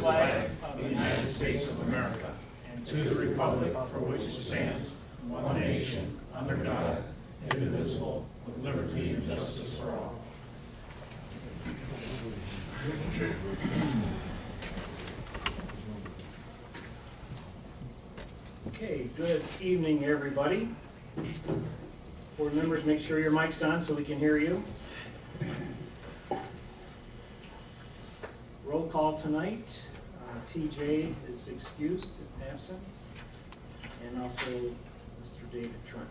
flag of the United States of America and to the republic for which it stands, one nation, under God, indivisible, with liberty and justice for all. Okay, good evening, everybody. Board members, make sure your mic's on so we can hear you. Roll call tonight. TJ is excused, absent, and also Mr. David Trent.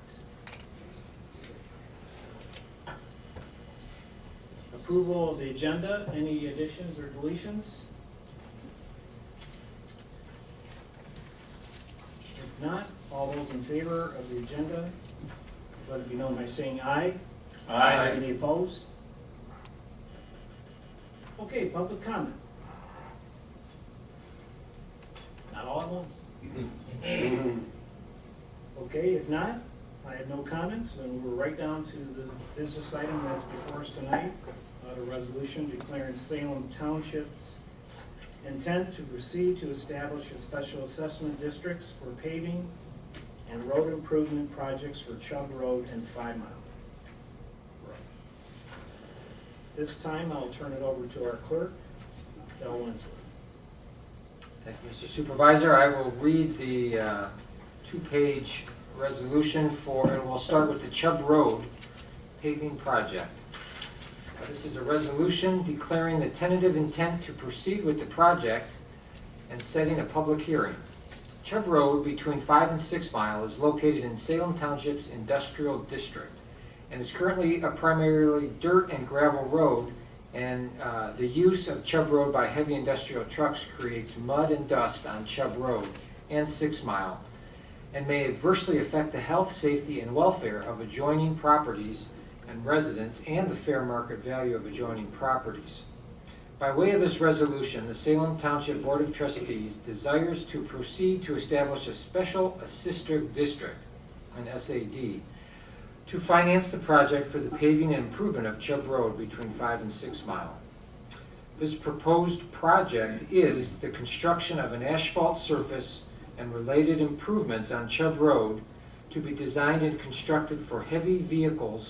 Approval of the agenda. Any additions or deletions? If not, all those in favor of the agenda, let it be known by saying aye. Aye. Any opposed? Okay, public comment. Not all at once. Okay, if not, I have no comments, and we're right down to the business item that's before us tonight. A resolution declaring Salem Township's intent to proceed to establish a special assessment districts for paving and road improvement projects for Chubb Road and 5 Mile Road. This time I'll turn it over to our clerk, Del Winslow. Thank you, Mr. Supervisor. I will read the two-page resolution and we'll start with the Chubb Road paving project. This is a resolution declaring the tentative intent to proceed with the project and setting a public hearing. Chubb Road between 5 and 6 Mile is located in Salem Township's industrial district and is currently a primarily dirt and gravel road, and the use of Chubb Road by heavy industrial trucks creates mud and dust on Chubb Road and 6 Mile and may adversely affect the health, safety, and welfare of adjoining properties and residents and the fair market value of adjoining properties. By way of this resolution, the Salem Township Board of Trustees desires to proceed to establish a special assisted district, an SAD, to finance the project for the paving and improvement of Chubb Road between 5 and 6 Mile. This proposed project is the construction of an asphalt surface and related improvements on Chubb Road to be designed and constructed for heavy vehicle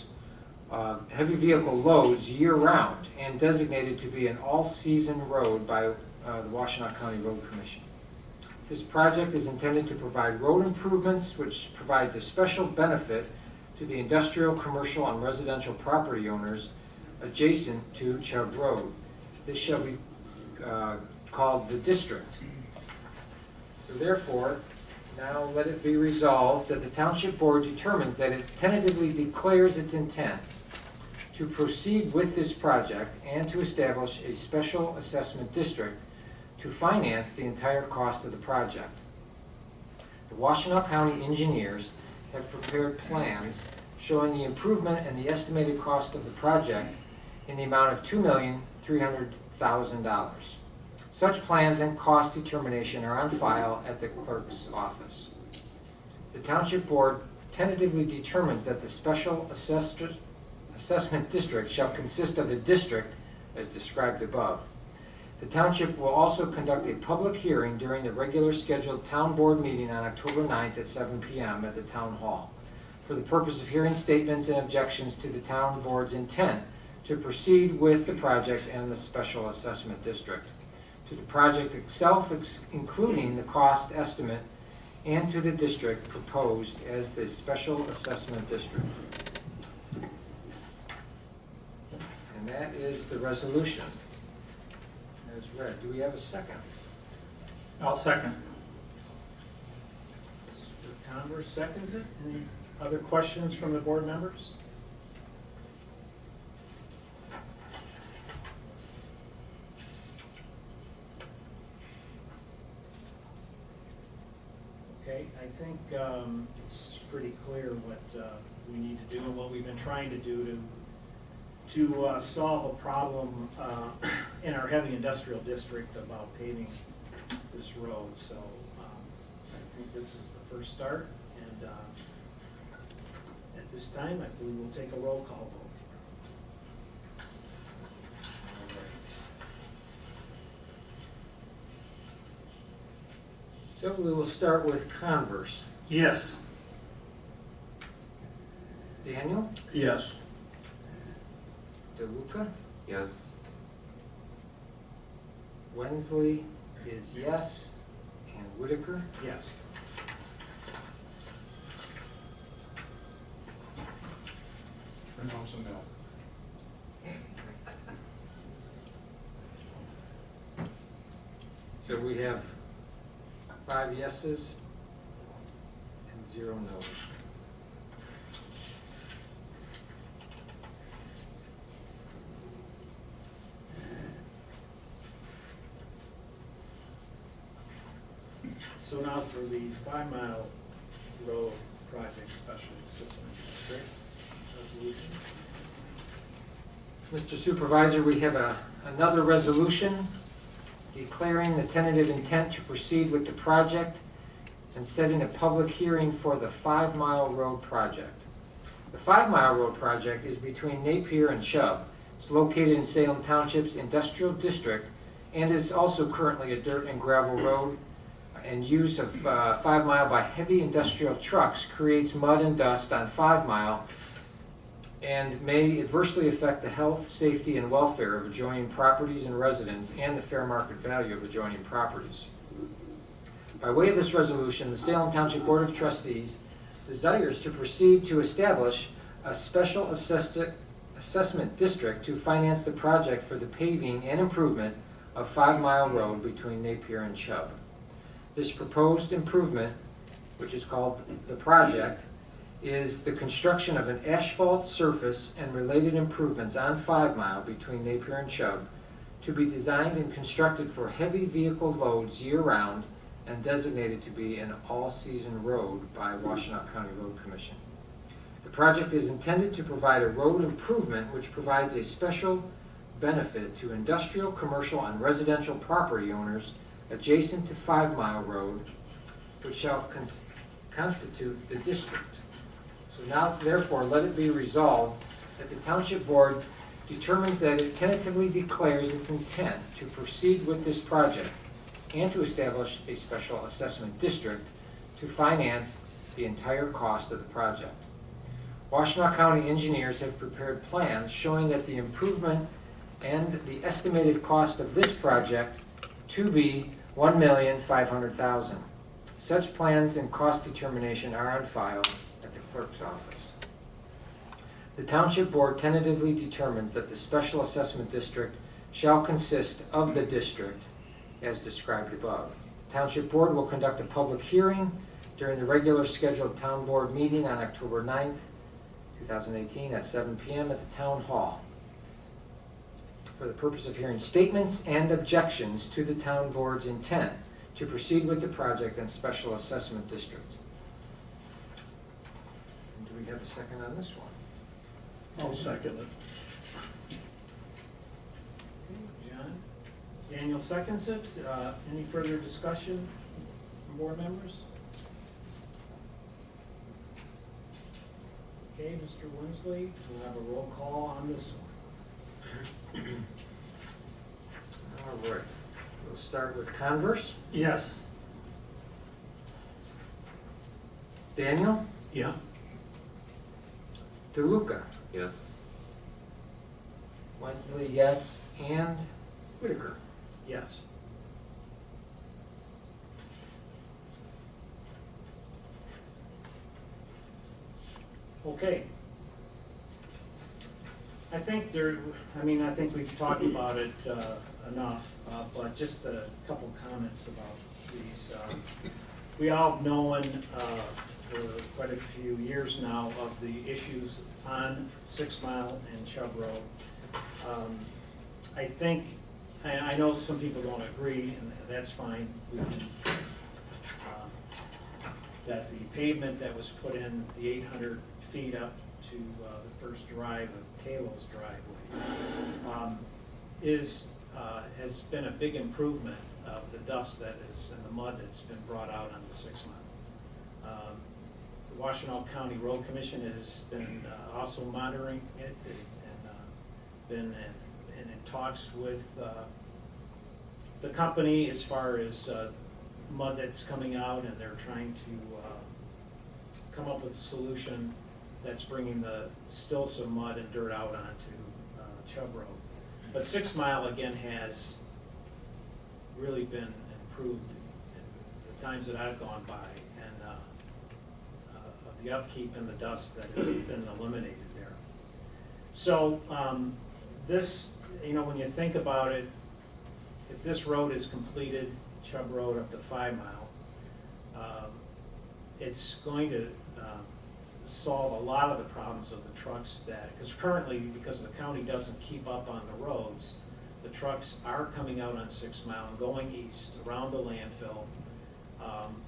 loads year-round and designated to be an all-season road by the Washtenaw County Road Commission. This project is intended to provide road improvements, which provides a special benefit to the industrial, commercial, and residential property owners adjacent to Chubb Road. This shall be called the district. So therefore, now let it be resolved that the Township Board determines that it tentatively declares its intent to proceed with this project and to establish a special assessment district to finance the entire cost of the project. The Washtenaw County engineers have prepared plans showing the improvement and the estimated cost of the project in the amount of $2,300,000. Such plans and cost determination are on file at the clerk's office. The Township Board tentatively determines that the special assessment district shall consist of a district as described above. The Township will also conduct a public hearing during the regular scheduled Town Board meeting on October 9th at 7 p.m. at the Town Hall for the purpose of hearing statements and objections to the Town Board's intent to proceed with the project and the special assessment district, to the project itself, including the cost estimate, and to the district proposed as the special assessment district. And that is the resolution as read. Do we have a second? I'll second. Mr. Converse seconds it. Any other questions from the board members? Okay, I think it's pretty clear what we need to do and what we've been trying to do to solve a problem in our heavy industrial district about paving this road. So I think this is the first start, and at this time I believe we'll take a roll call vote. All right. So we will start with Converse. Yes. Daniel? Yes. DeLuca? Yes. Wensley is yes. And Whitaker? Yes. Pronounce a no. So we have 5 yeses and 0 noes. So now for the 5 Mile Road project special assessment district resolution. Mr. Supervisor, we have another resolution declaring the tentative intent to proceed with the project and setting a public hearing for the 5 Mile Road project. The 5 Mile Road project is between Napier and Chubb. It's located in Salem Township's industrial district and is also currently a dirt and gravel road, and use of 5 Mile by heavy industrial trucks creates mud and dust on 5 Mile and may adversely affect the health, safety, and welfare of adjoining properties and residents and the fair market value of adjoining properties. By way of this resolution, the Salem Township Board of Trustees desires to proceed to establish a special assessment district to finance the project for the paving and improvement of 5 Mile Road between Napier and Chubb. This proposed improvement, which is called the project, is the construction of an asphalt surface and related improvements on 5 Mile between Napier and Chubb to be designed and constructed for heavy vehicle loads year-round and designated to be an all-season road by Washtenaw County Road Commission. The project is intended to provide a road improvement which provides a special benefit to industrial, commercial, and residential property owners adjacent to 5 Mile Road, which shall constitute the district. So now, therefore, let it be resolved that the Township Board determines that it tentatively declares its intent to proceed with this project and to establish a special assessment district to finance the entire cost of the project. Washtenaw County engineers have prepared plans showing that the improvement and the estimated cost of this project to be $1,500,000. Such plans and cost determination are on file at the clerk's office. The Township Board tentatively determined that the Special Assessment District shall consist of the district as described above. The Township Board will conduct a public hearing during the regular scheduled Town Board meeting on October 9th, 2018 at 7 p.m. at the Town Hall for the purpose of hearing statements and objections to the Town Board's intent to proceed with the project and Special Assessment District. And do we have a second on this one? I'll second it. John? Daniel seconds it. Any further discussion from board members? Okay, Mr. Winsley, we'll have a roll call on this one. All right. We'll start with Converse. Yes. Daniel? Yeah. DeLuca? Yes. Wensley, yes. And Whitaker? Yes. Okay. I think I think we've talked about it enough, but just a couple comments about these. We all have known for quite a few years now of the issues on 6 Mile and Chubb Road. I think, and I know some people don't agree, and that's fine. We can, that the pavement that was put in, the 800 feet up to the first drive of Kalo's driveway, has been a big improvement of the dust that is and the mud that's been brought out on the 6 Mile. The Washtenaw County Road Commission has been also monitoring it and been in talks with the company as far as mud that's coming out, and they're trying to come up with a solution that's bringing still some mud and dirt out onto Chubb Road. But 6 Mile, again, has really been improved in the times that I've gone by, and of the upkeep and the dust that has been eliminated there. So this, when you think about it, if this road is completed, Chubb Road up to 5 Mile, it's going to solve a lot of the problems of the trucks because currently, because the county doesn't keep up on the roads, the trucks are coming out on 6 Mile and going east around the landfill.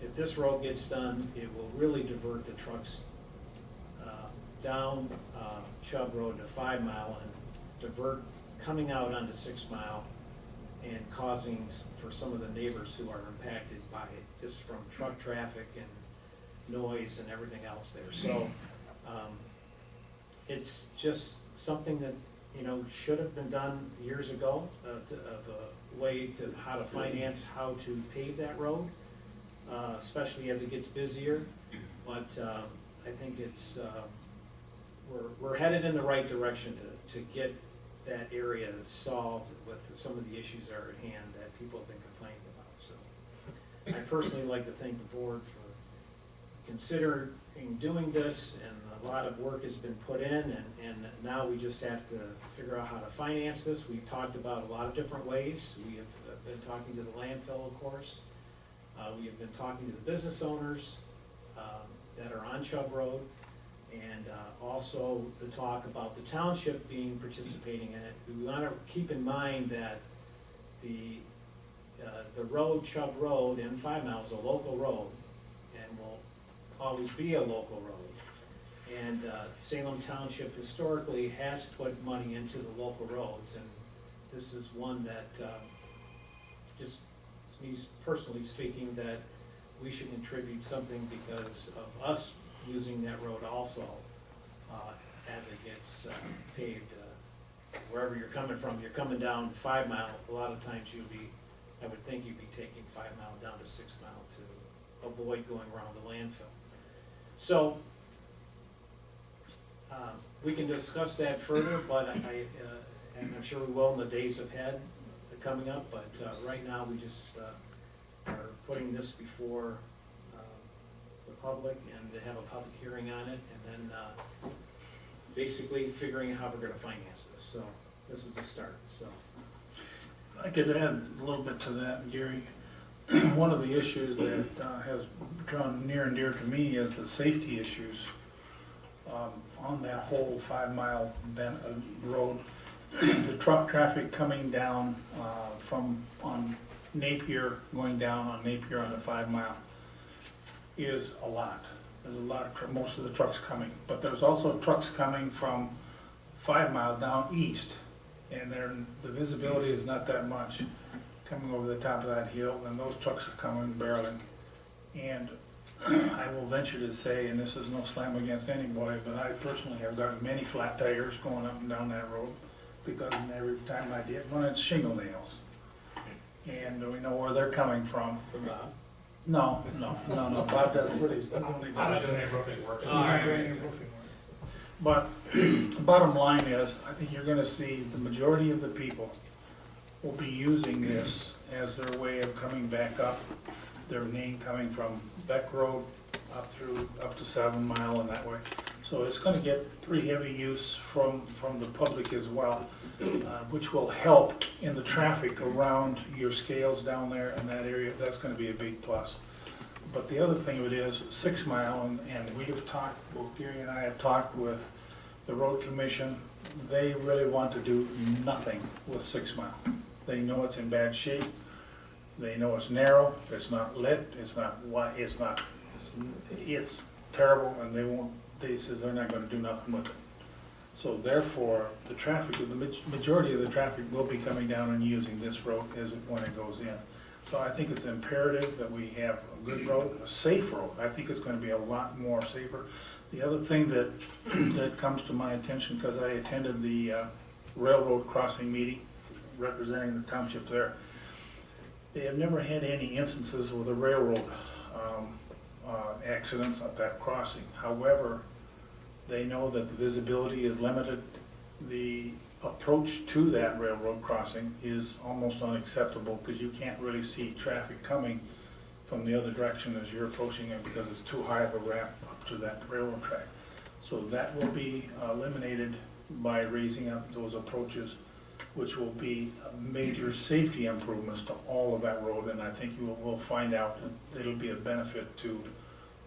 If this road gets done, it will really divert the trucks down Chubb Road to 5 Mile and divert coming out onto 6 Mile and causing for some of the neighbors who are impacted by it, just from truck traffic and noise and everything else there. So it's just something that should have been done years ago, of a way to how to finance, how to pave that road, especially as it gets busier. But I think it's we're headed in the right direction to get that area solved with some of the issues that are at hand that people have been complaining about. So I personally like to thank the board for considering doing this, and a lot of work has been put in, and now we just have to figure out how to finance this. We've talked about a lot of different ways. We have been talking to the landfill, of course. We have been talking to the business owners that are on Chubb Road, and also the talk about the township participating in it. We want to keep in mind that the road, Chubb Road, and 5 Mile is a local road and will always be a local road. And Salem Township historically has put money into the local roads, and this is one that, just me personally speaking, that we should contribute something because of us using that road also as it gets paved. Wherever you're coming from, you're coming down 5 Mile, a lot of times I would think you'd be taking 5 Mile down to 6 Mile to avoid going around the landfill. So we can discuss that further, but and I'm sure we will in the days ahead coming up, but right now we just are putting this before the public and to have a public hearing on it, and then basically figuring out how we're going to finance this. So this is the start. So I could add a little bit to that, Gary. One of the issues that has drawn near and dear to me is the safety issues on that whole 5 Mile road. The truck traffic coming down on Napier, going down on Napier on the 5 Mile is a lot. There's a lot of most of the trucks coming, but there's also trucks coming from 5 Mile down east, and the visibility is not that much coming over the top of that hill, and those trucks are coming barreling. And I will venture to say, and this is no slam against anybody, but I personally have gotten many flat tires going up and down that road, because every time I did, well, it's shingle nails, and we know where they're coming from. from Bob. No. Bob does pretty. I'm not doing any roofing work. But the bottom line is, I think you're gonna see the majority of the people will be using this as their way of coming back up, their main coming from Beck Road up to 7 Mile and that way. So it's gonna get pretty heavy use from the public as well, which will help in the traffic around your scales down there in that area. That's gonna be a big plus. But the other thing of it is 6 Mile, and we have talked, both Gary and I have talked with the road commission. They really want to do nothing with 6 Mile. They know it's in bad shape. They know it's narrow, it's not lit, it's terrible, and they says they're not gonna do nothing with it. So therefore, the traffic, the majority of the traffic will be coming down and using this road when it goes in. So I think it's imperative that we have a good road, a safe road. I think it's gonna be a lot more safer. The other thing that comes to my attention, because I attended the railroad crossing meeting representing the township there, They have never had any instances with a railroad accidents at that crossing. However, they know that the visibility is limited. The approach to that railroad crossing is almost unacceptable because you can't really see traffic coming from the other direction as you're approaching it because it's too high of a ramp up to that railroad track. So that will be eliminated by raising up those approaches, which will be major safety improvements to all of that road, and I think you will find out that it'll be a benefit to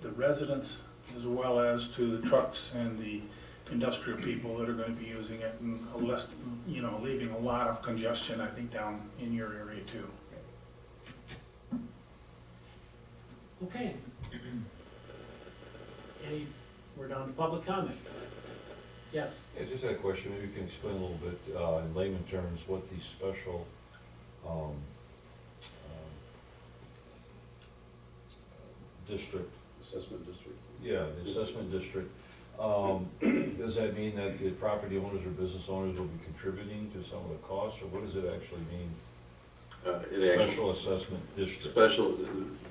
the residents as well as to the trucks and the industrial people that are gonna be using it, and less, leaving a lot of congestion, I think, down in your area too. Okay. We're down to public comment. Yes? Yeah, just had a question, maybe you can explain a little bit, in layman terms, what the special, district. Assessment district. Yeah, the assessment district, does that mean that the property owners or business owners will be contributing to some of the costs, or what does it actually mean? Special assessment district. Special,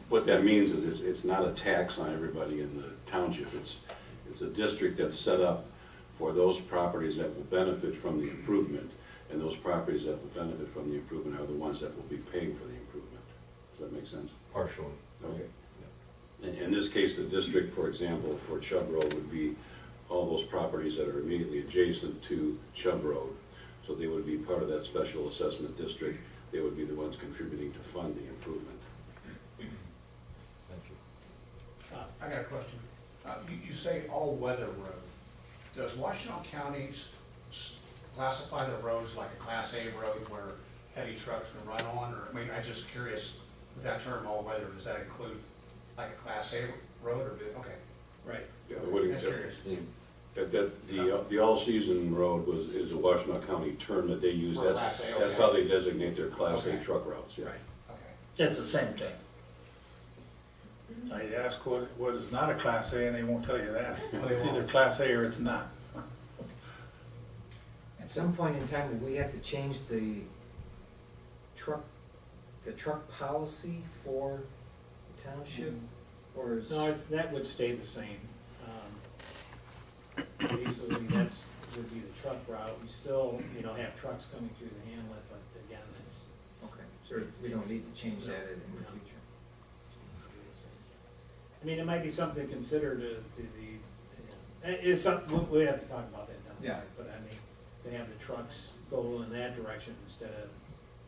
what that means is it's not a tax on everybody in the township. It's a district that's set up for those properties that will benefit from the improvement, and those properties that will benefit from the improvement are the ones that will be paying for the improvement. Does that make sense? Partially. Okay. In this case, the district, for example, for Chubb Road would be all those properties that are immediately adjacent to Chubb Road. So they would be part of that special assessment district. They would be the ones contributing to fund the improvement. Thank you. I got a question. You say all-weather road. Does Washington County classify the roads like a Class A road where heavy trucks can run on? Or, I mean, I'm just curious, with that term all-weather, does that include like a Class A road or, okay, Right. Yeah, I would that's accept. curious. The all-season road is a Washington County term that they use. For Class A, That's okay. how they designate their Class A Okay. truck routes, yeah. Right. Okay. It's the same thing. I ask what is not a Class A, and they won't tell you that. Oh, they It's either won't. Class A or it's not. At some point in time, do we have to change the truck policy for the township? Or is? No, that would stay the same. Basically, that's, would be the truck route. We still, have trucks coming through the hamlet, but again, it's. Okay, so we don't need to change that in the future. I mean, it might be something to consider to the, it's something, we have to talk about that down the Yeah. line, but I mean, to have the trucks go in that direction instead of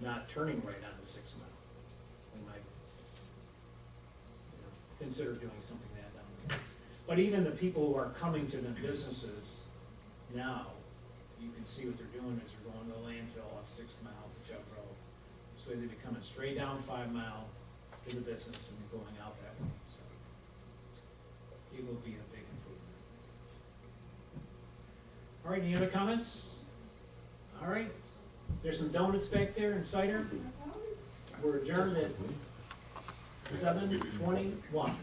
not turning right onto 6 Mile. We might, consider doing something like that down the road. But even the people who are coming to the businesses now, you can see what they're doing is they're going to the landfill up 6 Mile to Chubb Road. So they'd be coming straight down 5 Mile to the business and going out that way, so. It will be a big improvement. All right, any other comments? All right, there's some donuts back there and cider. We're adjourned at 7:21.